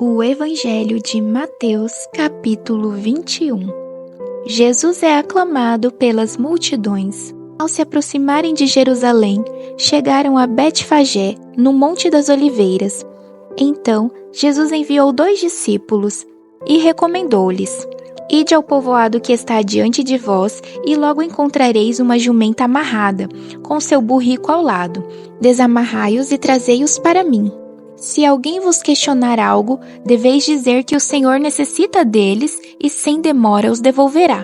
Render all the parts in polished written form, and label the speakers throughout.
Speaker 1: O Evangelho de Mateus, capítulo 21. Jesus é aclamado pelas multidões. Ao se aproximarem de Jerusalém, chegaram a Betfagé, no Monte das Oliveiras. Então, Jesus enviou 2 discípulos e recomendou-lhes: Ide ao povoado que está diante de vós, e logo encontrareis uma jumenta amarrada, com seu burrico ao lado. Desamarrai-os e trazei-os para mim. Se alguém vos questionar algo, deveis dizer que o Senhor necessita deles e sem demora os devolverá.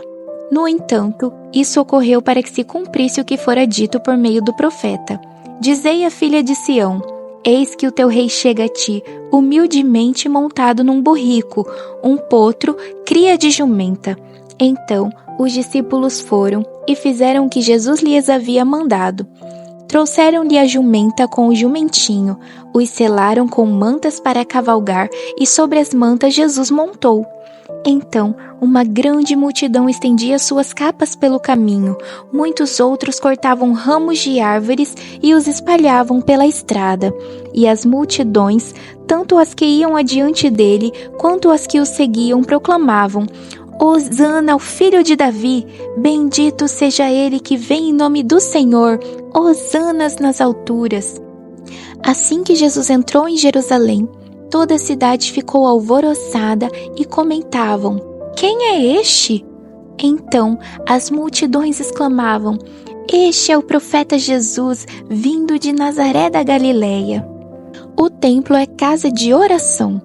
Speaker 1: No entanto, isso ocorreu para que se cumprisse o que fora dito por meio do profeta. Dizei à filha de Sião: Eis que o teu rei chega a ti, humildemente montado num burrico, um potro, cria de jumenta. Então, os discípulos foram e fizeram o que Jesus lhes havia mandado. Trouxeram-lhe a jumenta com o jumentinho, os selaram com mantas para cavalgar, e sobre as mantas Jesus montou. Então, uma grande multidão estendia suas capas pelo caminho. Muitos outros cortavam ramos de árvores e os espalhavam pela estrada. E as multidões, tanto as que iam adiante dele, quanto as que o seguiam, proclamavam: Hosana ao filho de Davi, bendito seja ele que vem em nome do Senhor, hosanas nas alturas. Assim que Jesus entrou em Jerusalém, toda a cidade ficou alvoroçada e comentavam: Quem é este? Então as multidões exclamavam: Este é o profeta Jesus, vindo de Nazaré da Galileia. O templo é casa de oração.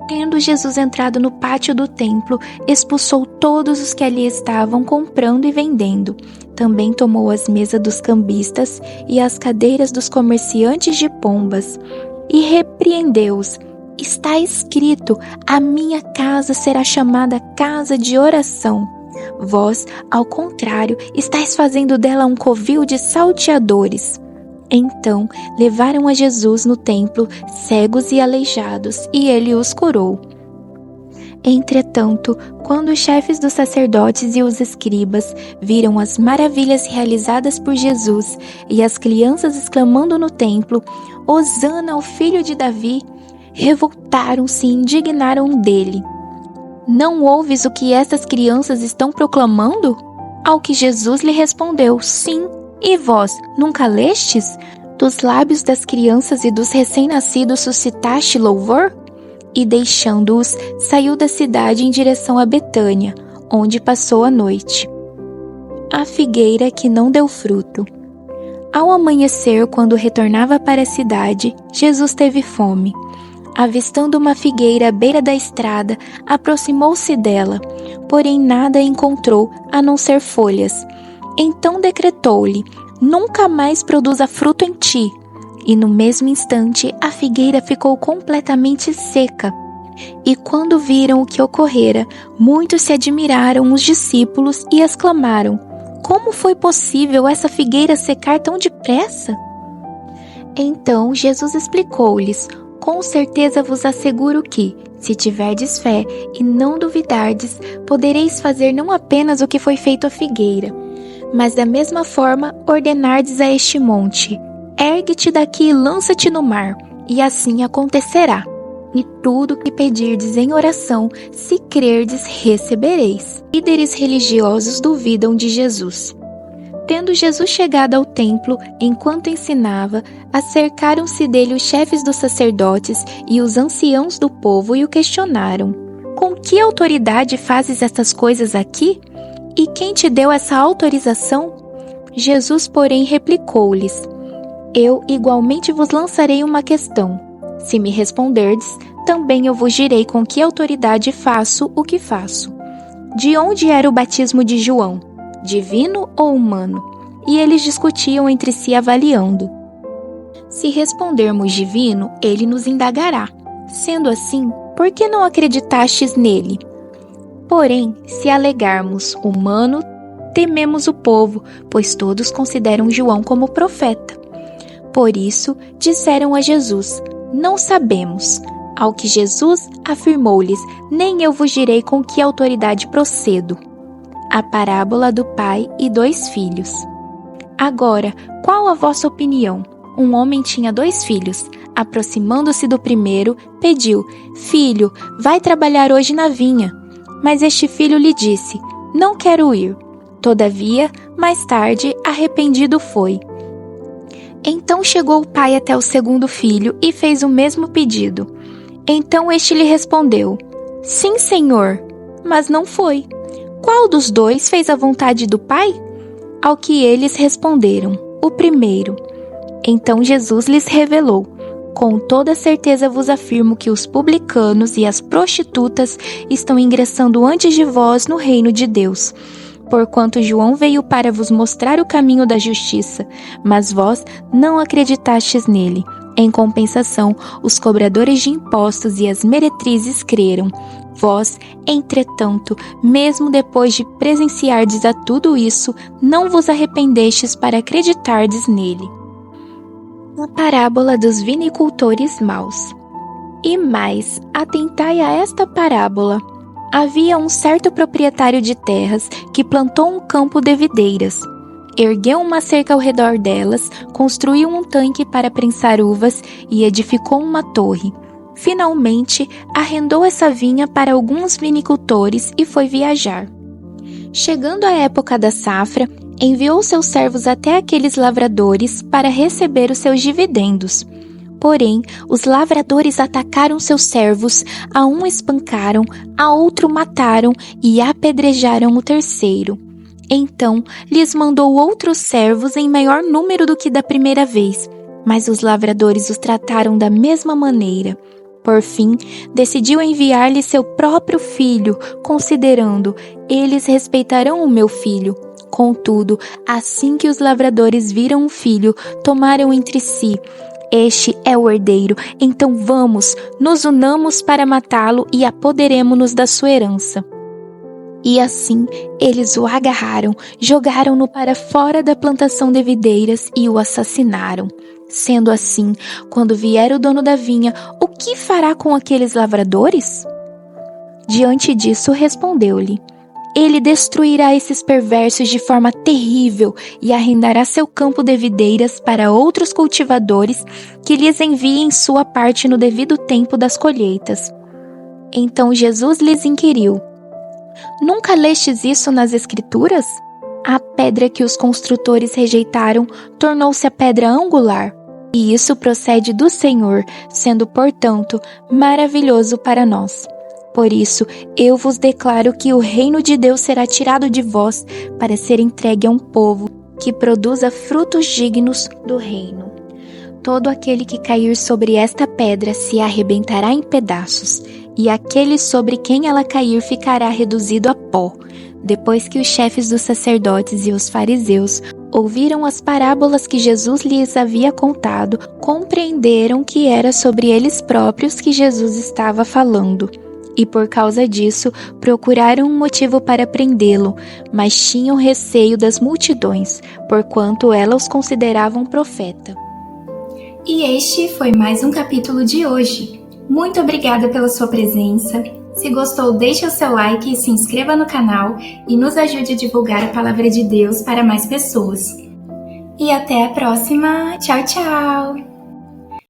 Speaker 1: Tendo Jesus entrado no pátio do templo, expulsou todos os que ali estavam comprando e vendendo. Também tomou as mesas dos cambistas e as cadeiras dos comerciantes de pombas, e repreendeu-os. Está escrito: a minha casa será chamada casa de oração. Vós, ao contrário, estáis fazendo dela um covil de salteadores. Então levaram a Jesus no templo cegos e aleijados, e ele os curou. Entretanto, quando os chefes dos sacerdotes e os escribas viram as maravilhas realizadas por Jesus e as crianças exclamando no templo: Hosana ao filho de Davi, revoltaram-se e indignaram dele. Não ouves o que estas crianças estão proclamando? Ao que Jesus lhe respondeu: Sim. E vós, nunca lestes? Dos lábios das crianças e dos recém-nascidos suscitaste louvor? E deixando-os, saiu da cidade em direção a Betânia, onde passou a noite. A figueira que não deu fruto. Ao amanhecer, quando retornava para a cidade, Jesus teve fome. Avistando uma figueira à beira da estrada, aproximou-se dela, porém nada encontrou a não ser folhas. Então decretou-lhe: Nunca mais produza fruto em ti. E no mesmo instante a figueira ficou completamente seca. E quando viram o que ocorrera, muitos se admiraram os discípulos e exclamaram: Como foi possível essa figueira secar tão depressa? Então Jesus explicou-lhes: Com certeza vos asseguro que, se tiverdes fé e não duvidardes, podereis fazer não apenas o que foi feito à figueira, mas da mesma forma ordenardes a este monte: Ergue-te daqui e lança-te no mar, e assim acontecerá. E tudo o que pedirdes em oração, se crerdes, recebereis. Líderes religiosos duvidam de Jesus. Tendo Jesus chegado ao templo, enquanto ensinava, acercaram-se dele os chefes dos sacerdotes e os anciãos do povo e o questionaram: Com que autoridade fazes estas coisas aqui? E quem te deu essa autorização? Jesus, porém, replicou-lhes: Eu igualmente vos lançarei uma questão. Se me responderdes, também eu vos direi com que autoridade faço o que faço. De onde era o batismo de João? Divino ou humano? E eles discutiam entre si, avaliando. Se respondermos divino, ele nos indagará: Sendo assim, por que não acreditastes nele? Porém, se alegarmos humano, tememos o povo, pois todos consideram João como profeta. Por isso, disseram a Jesus: Não sabemos. Ao que Jesus afirmou-lhes: Nem eu vos direi com que autoridade procedo. A parábola do pai e 2 filhos. Agora, qual a vossa opinião? Um homem tinha 2 filhos. Aproximando-se do primeiro, pediu: Filho, vai trabalhar hoje na vinha. Mas este filho lhe disse: Não quero ir. Todavia, mais tarde, arrependido foi. Então chegou o pai até o segundo filho e fez o mesmo pedido. Então este lhe respondeu: Sim, senhor, mas não foi. Qual dos dois fez a vontade do pai? Ao que eles responderam: O primeiro. Então Jesus lhes revelou: Com toda certeza vos afirmo que os publicanos e as prostitutas estão ingressando antes de vós no reino de Deus. Porquanto João veio para vos mostrar o caminho da justiça, mas vós não acreditastes nele. Em compensação, os cobradores de impostos e as meretrizes creram. Vós, entretanto, mesmo depois de presenciardes a tudo isso, não vos arrependestes para acreditardes nele. A parábola dos vinicultores maus. E mais, atentai a esta parábola. Havia um certo proprietário de terras que plantou um campo de videiras. Ergueu uma cerca ao redor delas, construiu um tanque para prensar uvas e edificou uma torre. Finalmente, arrendou essa vinha para alguns vinicultores e foi viajar. Chegando a época da safra, enviou seus servos até aqueles lavradores para receber os seus dividendos. Porém, os lavradores atacaram seus servos, a um espancaram, a outro mataram e apedrejaram o terceiro. Então, lhes mandou outros servos em maior número do que da primeira vez, mas os lavradores os trataram da mesma maneira. Por fim, decidiu enviar-lhe seu próprio filho, considerando: eles respeitarão o meu filho. Contudo, assim que os lavradores viram o filho, tomaram entre si: Este é o herdeiro, então vamos, nos unamos para matá-lo e apoderemo-nos da sua herança. E assim, eles o agarraram, jogaram-no para fora da plantação de videiras e o assassinaram. Sendo assim, quando vier o dono da vinha, o que fará com aqueles lavradores? Diante disso, respondeu-lhe: Ele destruirá esses perversos de forma terrível e arrendará seu campo de videiras para outros cultivadores que lhes enviem sua parte no devido tempo das colheitas. Então Jesus lhes inquiriu: Nunca lestes isso nas Escrituras? A pedra que os construtores rejeitaram tornou-se a pedra angular. E isso procede do Senhor, sendo, portanto, maravilhoso para nós. Por isso, eu vos declaro que o reino de Deus será tirado de vós para ser entregue a um povo que produza frutos dignos do reino. Todo aquele que cair sobre esta pedra se arrebentará em pedaços, e aquele sobre quem ela cair ficará reduzido a pó. Depois que os chefes dos sacerdotes e os fariseus ouviram as parábolas que Jesus lhes havia contado, compreenderam que era sobre eles próprios que Jesus estava falando. E por causa disso, procuraram um motivo para prendê-lo, mas tinham receio das multidões, porquanto elas os consideravam profeta.
Speaker 2: E este foi mais um capítulo de hoje. Muito obrigada pela sua presença. Se gostou, deixe o seu like e se inscreva no canal e nos ajude a divulgar a Palavra de Deus para mais pessoas. E até a próxima. Tchau, tchau!